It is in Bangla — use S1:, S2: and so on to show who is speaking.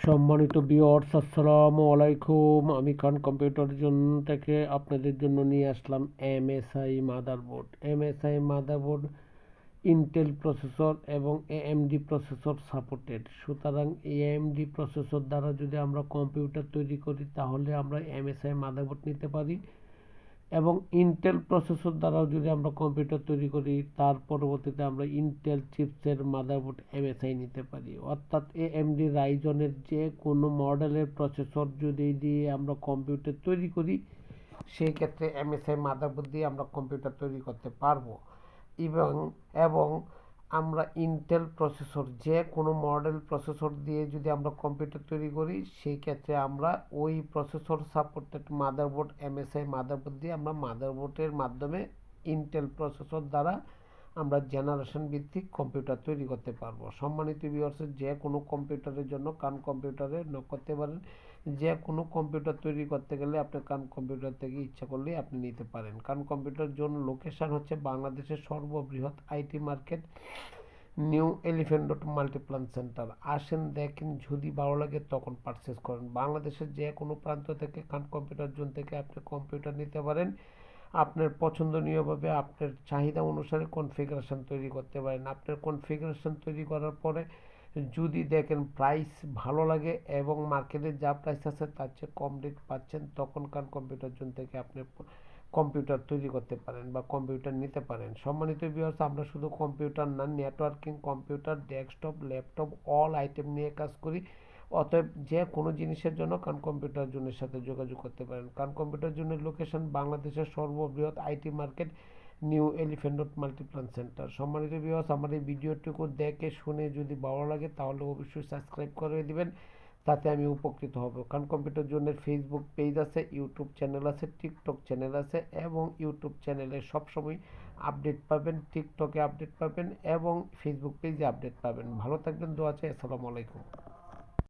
S1: সম্মানিত ভিউয়ার্স, আসসালামু আলাইকুম। আমি খান কম্পিউটার জোন থেকে আপনাদের জন্য নিয়ে আসলাম MSI motherboard. MSI motherboard Intel processor এবং এএমডি প্রসেসর সাপোর্টেড। সুতরাং এএমডি প্রসেসর দ্বারা যদি আমরা কম্পিউটার তৈরি করি তাহলে আমরা এমএসআই মাদারবোর্ড নিতে পারি, এবং ইন্টেল প্রসেসর দ্বারাও যদি আমরা কম্পিউটার তৈরি করি তার পরবর্তীতে আমরা ইন্টেল চিপসের মাদারবোর্ড এমএসআই নিতে পারি। অর্থাৎ এএমডি রাইজনের যে কোনো মডেলের প্রসেসর যদি দিয়ে আমরা কম্পিউটার তৈরি করি সেই ক্ষেত্রে এমএসআই মাদারবোর্ড দিয়ে আমরা কম্পিউটার তৈরি করতে পারবো। এবং এবং আমরা ইন্টেল প্রসেসর যে কোনো মডেল প্রসেসর দিয়ে যদি আমরা কম্পিউটার তৈরি করি সেই ক্ষেত্রে আমরা ওই processor supported motherboard MSI motherboard দিয়ে আমরা মাদারবোর্ডের মাধ্যমে ইন্টেল প্রসেসর দ্বারা আমরা জেনারেশন ভিত্তিক কম্পিউটার তৈরি করতে পারবো। সম্মানিত ভিউয়ার্স, যে কোনো কম্পিউটারের জন্য কান কম্পিউটারে নক করতে পারেন। যে কোনো কম্পিউটার তৈরি করতে গেলে আপনি কান কম্পিউটার থেকে ইচ্ছা করলে আপনি নিতে পারেন। কান কম্পিউটার জোন লোকেশন হচ্ছে বাংলাদেশের সর্ববৃহৎ IT market new elephant road Multiplan centre. আসেন, দেখেন, যদি ভালো লাগে তখন পারচেস করেন। বাংলাদেশের যে কোনো প্রান্ত থেকে কান কম্পিউটার জোন থেকে আপনি কম্পিউটার নিতে পারেন। আপনার পছন্দনীয়ভাবে আপনার চাহিদা অনুসারে কনফিগারেশন তৈরি করতে পারেন। আপনার কনফিগারেশন তৈরি করার পরে যদি দেখেন প্রাইস ভালো লাগে এবং মার্কেটে যা প্রাইস আছে তার চেয়ে কম রেট পাচ্ছেন, তখন কান কম্পিউটার জোন থেকে আপনি কম্পিউটার তৈরি করতে পারেন বা কম্পিউটার নিতে পারেন। সম্মানিত ভিউয়ার্স, আমরা শুধু কম্পিউটার না, networking computer, desktop, laptop all item নিয়ে কাজ করি। অতএব যে কোনো জিনিসের জন্য কান কম্পিউটার জোনের সাথে যোগাযোগ করতে পারেন। কান কম্পিউটার জোনের লোকেশন বাংলাদেশের সর্ববৃহৎ IT market new elephant road Multiplan centre. সম্মানিত ভিউয়ার্স, আমার এই ভিডিওটুকু দেখে শুনে যদি ভালো লাগে তাহলে অবশ্যই সাবস্ক্রাইব করে দিবেন, তাতে আমি উপকৃত হব। কারণ কম্পিউটার জোনের ফেসবুক পেজ আছে, ইউটিউব চ্যানেল আছে, টিকটক চ্যানেল আছে, এবং ইউটিউব চ্যানেলে সবসময় আপডেট পাবেন, টিকটকে আপডেট পাবেন এবং ফেসবুক পেজে আপডেট পাবেন। ভালো থাকবেন, দোয়া চাই। আসসালামু আলাইকুম।